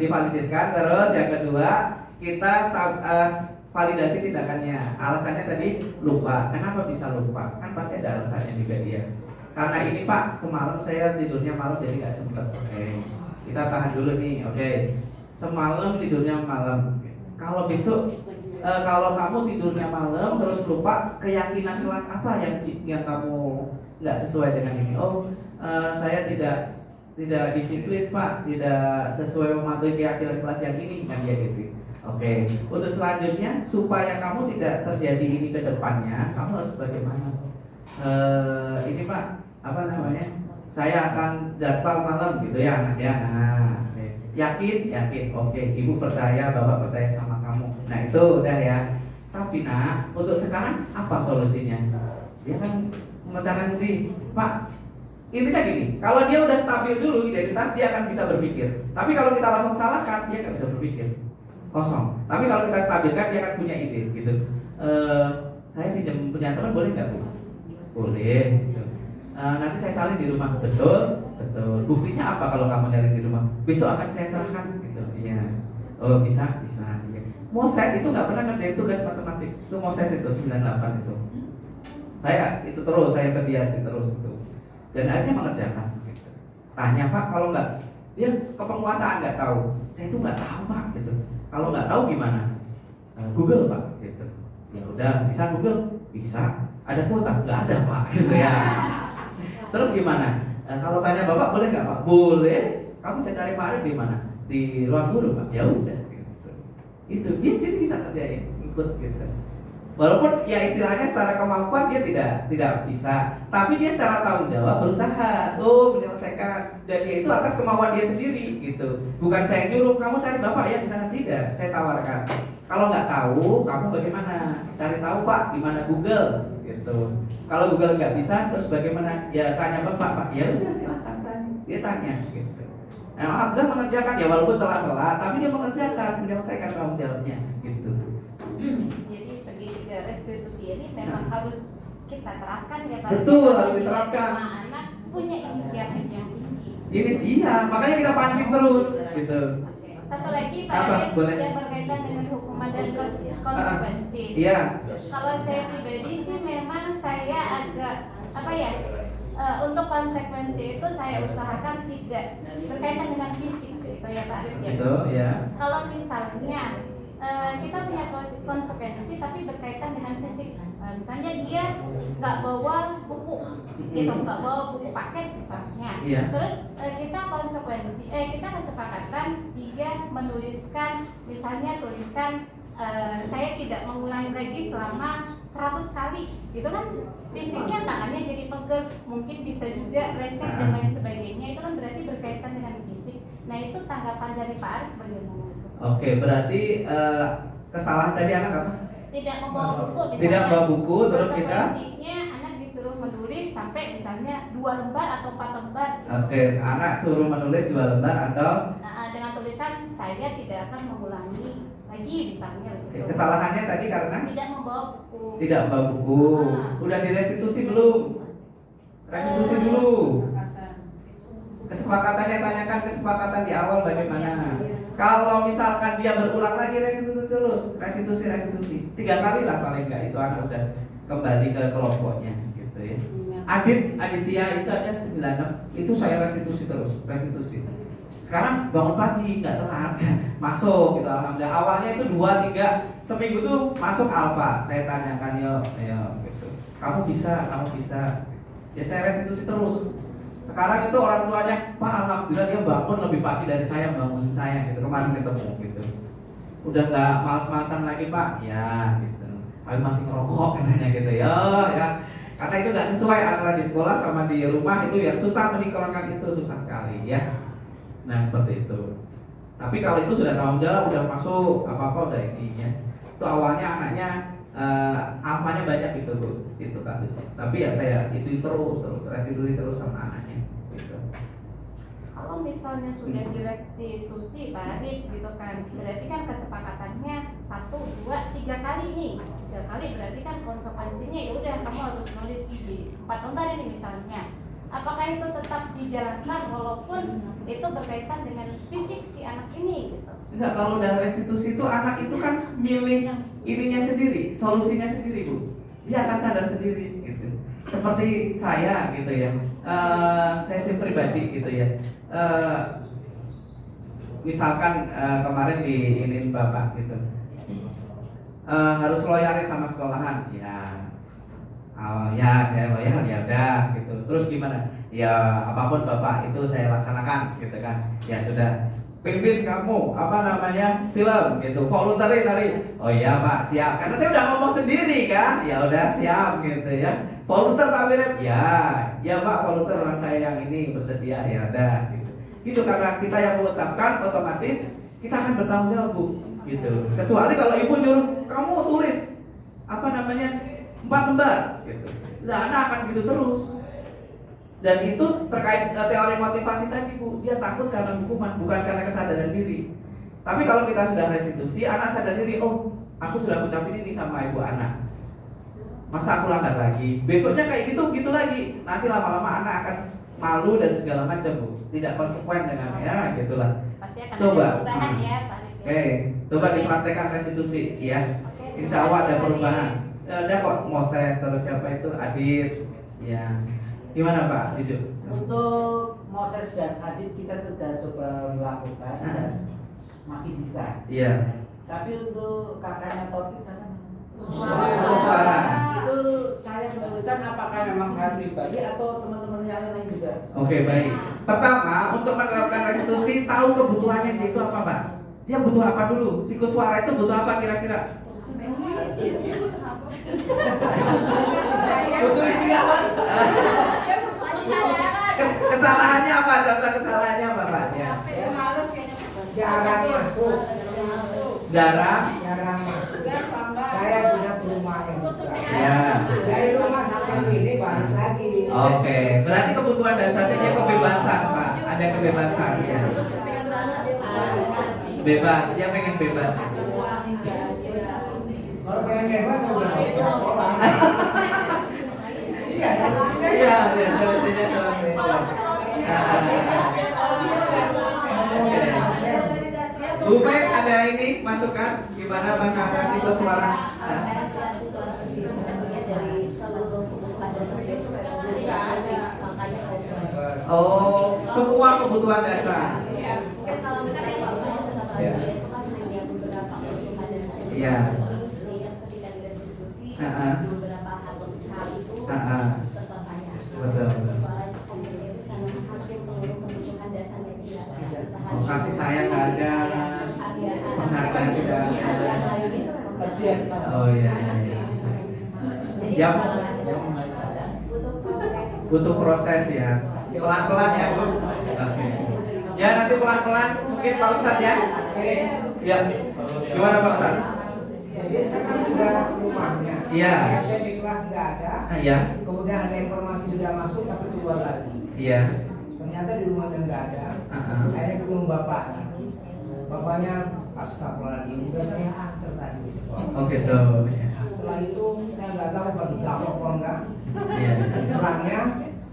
divalidasikan. Terus yang kedua kita validasi tindakannya. Alasannya tadi lupa. Kenapa bisa lupa? Kan pasti ada alasannya juga dia. Karena ini Pak, semalam saya tidurnya malam jadi nggak sempet. Oke. Kita tahan dulu nih. Oke. Semalam tidurnya malam. Kalau besok kalau kamu tidurnya malam terus lupa, keyakinan kelas apa yang kamu nggak sesuai dengan ini? Oh, saya tidak disiplin Pak, tidak sesuai mematuhi keyakinan kelas yang ini, kan dia gitu. Oke, untuk selanjutnya supaya kamu tidak terjadi ini ke depannya, kamu harus bagaimana? Ini Pak, apa namanya? Saya akan jadwal malam gitu ya anak ya. Nah, yakin, oke. Ibu percaya, Bapak percaya sama kamu. Nah itu udah ya. Tapi nak, untuk sekarang apa solusinya? Dia kan memecahkan sendiri, Pak. Intinya gini, kalau dia udah stabil dulu identitas, dia akan bisa berpikir. Tapi kalau kita langsung salahkan, dia nggak bisa berpikir. Kosong. Tapi kalau kita stabilkan dia akan punya ide gitu. Saya pinjam punya teman boleh nggak Bu? Boleh. Gitu. Nanti saya salin di rumah. Betul. Buktinya apa kalau kamu nyalin di rumah? Besok akan saya serahkan gitu. Iya. Oh bisa. Iya. Moses itu nggak pernah ngerjain tugas matematik. Itu Moses itu 98 itu. Saya berdiasi terus itu. Dan akhirnya mengerjakan. Gitu. Tanya Pak kalau nggak, dia kepenguasaan nggak tahu. Saya itu nggak tahu Pak gitu. Kalau nggak tahu gimana? Google Pak, gitu. Ya udah, bisa Google? Bisa. Ada kuota? Nggak ada Pak, gitu ya. Terus gimana? Kalau tanya Bapak boleh nggak Pak? Boleh. Kamu saya cari Pak Arif di mana? Di ruang guru Pak. Ya udah. Gitu. Itu dia jadi bisa kerjain, ikut gitu. Walaupun ya istilahnya secara kemampuan dia tidak bisa, tapi dia secara tanggung jawab berusaha menyelesaikan, dan dia itu atas kemauan dia sendiri gitu. Bukan saya nyuruh kamu cari Bapak ya di sana, tidak. Saya tawarkan. Kalau nggak tahu, kamu bagaimana? Cari tahu Pak di mana Google gitu. Kalau Google nggak bisa, terus bagaimana? Ya tanya Bapak Pak. Ya udah silakan tanya. Dia tanya gitu. Nah, alhamdulillah mengerjakan ya walaupun telat, tapi dia mengerjakan, menyelesaikan tanggung jawabnya gitu. Jadi segitiga restitusi ini memang harus kita terapkan ya Pak. Betul, harus diterapkan. Semua anak punya inisiatif yang tinggi. Ini iya, makanya kita pancing terus gitu. Satu lagi Pak Apa? Arif Boleh. yang berkaitan dengan hukuman dan konsekuensi. Iya. Kalau saya pribadi sih memang saya agak apa ya, untuk konsekuensi itu saya usahakan tidak berkaitan dengan fisik gitu ya Pak Arif ya. Itu ya. Kalau misalnya kita punya konsekuensi tapi berkaitan dengan fisik, misalnya dia nggak bawa buku, gitu, nggak bawa buku paket misalnya. Iya. Terus kita kita kesepakatan dia menuliskan misalnya tulisan saya tidak mengulangi lagi selama 100 kali, gitu kan fisiknya tangannya jadi pegel, mungkin bisa juga lecet dan lain sebagainya, itu kan berarti berkaitan dengan fisik. Nah itu tanggapan dari Pak Arif bagaimana? Oke, berarti kesalahan tadi anak apa? Tidak membawa buku misalnya. Tidak membawa buku, terus kita? Konsekuensinya anak disuruh menulis sampai misalnya 2 lembar atau 4 lembar. Oke, anak suruh menulis 2 lembar atau Dengan tulisan saya tidak akan mengulangi lagi misalnya. Gitu. kesalahannya tadi karena Tidak membawa buku. tidak membawa buku. Udah direstitusi belum? Restitusi dulu. Kesepakatannya, tanyakan kesepakatan di awal bagaimana. Kalau misalkan dia berulang lagi restitusi terus, restitusi 3 kali lah paling enggak, itu anak sudah kembali ke kelompoknya gitu ya. Aditya itu ada 96, itu saya restitusi terus, restitusi. Sekarang bangun pagi nggak telat, masuk gitu alhamdulillah. Awalnya itu 2-3 seminggu tuh masuk alfa, saya tanyakan yo gitu. Kamu bisa, ya saya restitusi terus. Sekarang itu orang tuanya, Pak alhamdulillah dia bangun lebih pagi dari saya, bangun saya gitu, kemarin ketemu gitu. Udah nggak malas-malasan lagi Pak, ya gitu. Tapi masih ngerokok katanya gitu ya. Karena itu nggak sesuai antara di sekolah sama di rumah, itu yang susah menikmati itu, susah sekali ya. Nah seperti itu. Tapi kalau itu sudah tanggung jawab, udah masuk apa-apa udah intinya. Itu awalnya anaknya alfanya banyak gitu Bu, itu kasusnya. Tapi ya saya itu terus restitusi terus sama anaknya gitu. Kalau misalnya sudah direstitusi Pak Arif gitu kan, berarti kan kesepakatannya 1, 2, 3 kali nih. 3 kali berarti kan konsekuensinya ya udah kamu harus nulis di 4 lembar ini misalnya. Apakah itu tetap dijalankan walaupun itu berkaitan dengan fisik si anak ini gitu? Enggak, kalau udah restitusi itu anak itu kan milih ininya sendiri, solusinya sendiri Bu. Dia akan sadar sendiri gitu. Seperti saya gitu ya. Saya sih pribadi gitu ya. Misalkan kemarin diinin Bapak gitu. Harus loyal sama sekolahan. Ya saya loyal ya udah gitu. Terus gimana? Ya apapun Bapak itu saya laksanakan gitu kan. Ya sudah. Pimpin kamu film gitu, voluntary tadi. Oh iya Pak, siap. Karena saya udah ngomong sendiri kan. Ya udah siap gitu ya. Volunteer Pak Mirip. Ya Pak, volunteer orang saya yang ini bersedia ya udah gitu. Gitu karena kita yang mengucapkan otomatis kita akan bertanggung jawab Bu. Gitu. Kecuali kalau ibu nyuruh kamu tulis 4 lembar gitu. Nah, anak akan gitu terus. Dan itu terkait teori motivasi tadi Bu, dia takut karena hukuman, bukan karena kesadaran diri. Tapi kalau kita sudah restitusi, anak sadar diri, oh aku sudah ucapin ini sama ibu anak, masa aku langgar lagi, besoknya kayak gitu lagi. Nanti lama-lama anak akan malu dan segala macam Bu, tidak konsekuen dengan ya gitulah. Pasti akan Coba. ada perubahan ya Pak Arif. Oke, coba dipraktekkan restitusi ya. Insya Allah ada perubahan. Ada kok Moses, terus siapa itu Adit, ya. Gimana Pak? Jujur. Untuk Moses dan Adit kita sudah coba melakukan dan masih bisa. Iya. Tapi untuk kakaknya Taufik sana Suara. itu saya kesulitan apakah memang saya pribadi atau teman-teman yang lain juga. Oke baik. Pertama untuk menerapkan restitusi tahu kebutuhannya dia itu apa Pak? Dia butuh apa dulu? Siklus suara itu butuh apa kira-kira? Butuh istirahat. Kesalahannya apa? Contoh kesalahannya apa Pak? Ya. Jarang masuk. Jarang. masuk. Saya sudah ke rumah yang besar. Ya. Dari rumah sampai sini balik lagi. Oke. Berarti kebutuhan dasarnya dia kebebasan Pak. Ada kebebasan ya. Bebas. Dia pengen bebas. Kalau pengen bebas udah orang. Iya, solusinya. Iya, solusinya seperti itu. Bu Peng, ada ini masukan gimana mengatasi suara? Oh, semua kebutuhan dasar. Kan kalau misalnya Bapak Ya. itu kan hanya beberapa kebutuhan dasar. Iya. Ketika didiskusi Ah. beberapa hal itu Ah. tetap banyak. Betul. Persoalan kompetensi karena hampir seluruh kebutuhan dasarnya tidak Oh, kasih sayang nggak ada, penghargaan tidak ada. Kasihan. Oh iya. Iya. Ya, butuh proses ya. Pelan-pelan ya, Bu. Oke. Ya, nanti pelan-pelan mungkin Pak Ustadz ya. Ya. Gimana Pak Ustadz? Jadi saya kan sudah ke rumahnya. Iya. Saya di kelas nggak ada. Iya. Kemudian ada informasi sudah masuk tapi keluar lagi. Iya. Ternyata di rumahnya nggak ada. Akhirnya ketemu bapaknya. Bapaknya astagfirullahaladzim, udah saya antar tadi ke sekolah. Oh gitu. Setelah itu saya nggak tahu baru dapat apa enggak. Iya. Terangnya,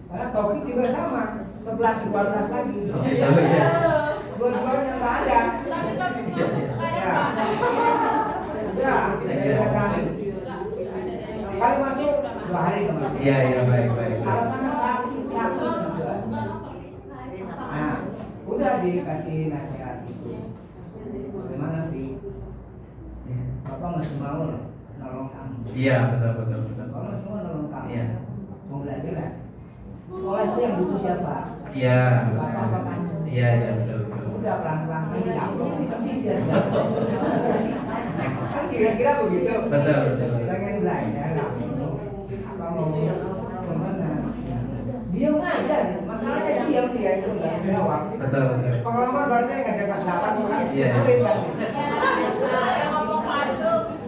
karena topik juga sama, 11-12 lagi. Oh gitu ya. Dua-duanya nggak ada. Ya. Ya, saya kali. Sekali masuk, 2 hari nggak masuk. Iya, iya, baik. Alasannya sakit. Nah, udah dikasih nasihat itu. Bagaimana, Pi? Bapak masih mau loh nolong kamu. Iya, betul. Bapak masih mau nolong kamu. Iya. Mau belajar kan? Sekolah itu yang butuh siapa? Iya. Bapak apa kamu? Iya, betul. Udah pelan-pelan ini dapur isi biar kan kira-kira begitu. Betul. Pengen belajar apa mau kemana? Diam aja, masalahnya diam dia itu nggak jawab. Betul. Pengalaman baru kayak ngajar kelas 8 kan? Iya. Sering kan?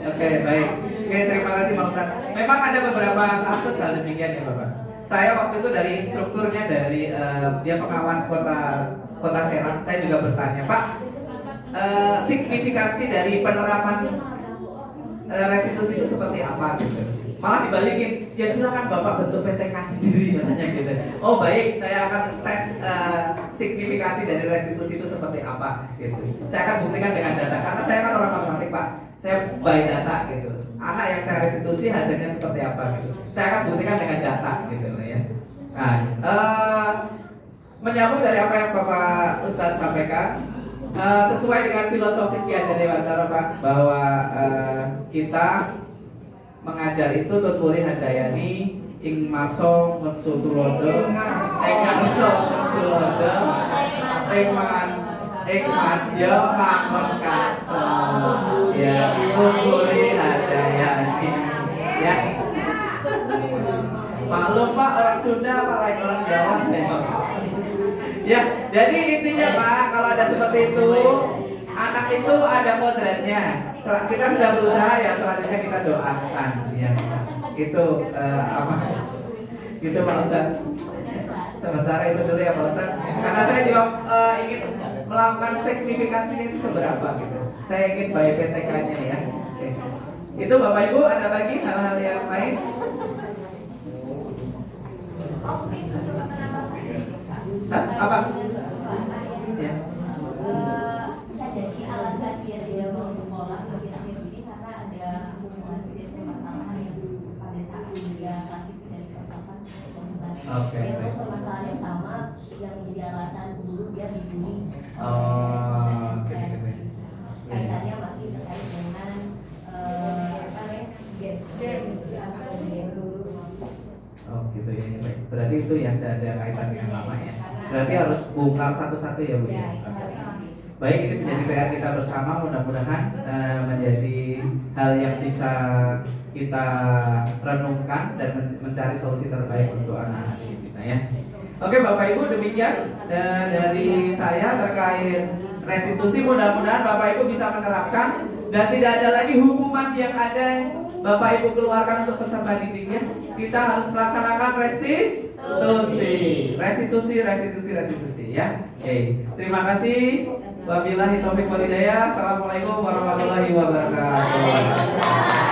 Oke, baik. Oke, terima kasih Pak Ustadz. Memang ada beberapa kasus hal demikian ya Bapak. Saya waktu itu dari instrukturnya dari dia pengawas kota Serang, saya juga bertanya, Pak, signifikansi dari penerapan restitusi itu seperti apa gitu. Malah dibalikin, ya silakan Bapak bentuk PTK sendiri katanya gitu. Oh baik, saya akan tes signifikansi dari restitusi itu seperti apa gitu. Saya akan buktikan dengan data karena saya kan orang matematik Pak. Saya by data gitu. Anak yang saya restitusi hasilnya seperti apa gitu. Saya akan buktikan dengan data gitu ya. Nah, menyambung dari apa yang Bapak Ustadz sampaikan, sesuai dengan filosofis Ki Hajar Dewantara Pak, bahwa kita mengajar itu tuturi handayani ing marso ngetsutulodo ing marso ngetsutulodo ing manjo mangon kaso ya tuturi handayani ya. Maklum Pak, orang Sunda Pak, lain orang Jawa ya, jadi intinya Pak, kalau ada seperti itu, anak itu ada kodratnya. Kita sudah berusaha ya, selanjutnya kita doakan ya. Itu apa? Gitu Pak Ustadz. Sementara itu dulu ya Pak Ustadz. Karena saya juga ingin melakukan signifikansi ini seberapa gitu. Saya ingin bayar PTK-nya ya. Oke. Itu Bapak Ibu, ada lagi hal-hal yang lain? Apa? Ya. Bisa jadi alasan dia tidak mau sekolah akhir-akhir ini karena ada akumulasi dari permasalahan yang pada saat dia transisi dari kelas 8 ke kelas 9. Oke, Dia baik. permasalahan yang sama yang menjadi alasan dulu dia dibully. Oke. Kaitannya masih terkait dengan apa ya? Game dulu. Oh gitu ya, baik. Berarti itu ya ada kaitan yang lama ya. Berarti harus bongkar satu-satu ya Bu ya. Baik, ini menjadi PR kita bersama, mudah-mudahan menjadi hal yang bisa kita renungkan dan mencari solusi terbaik untuk anak-anak kita ya. Oke Bapak Ibu, demikian dari saya terkait restitusi. Mudah-mudahan Bapak Ibu bisa menerapkan dan tidak ada lagi hukuman yang ada Bapak Ibu keluarkan untuk peserta didiknya. Kita harus melaksanakan restitusi ya. Oke. Terima kasih. Wabillahi taufiq wal hidayah. Assalamualaikum warahmatullahi wabarakatuh.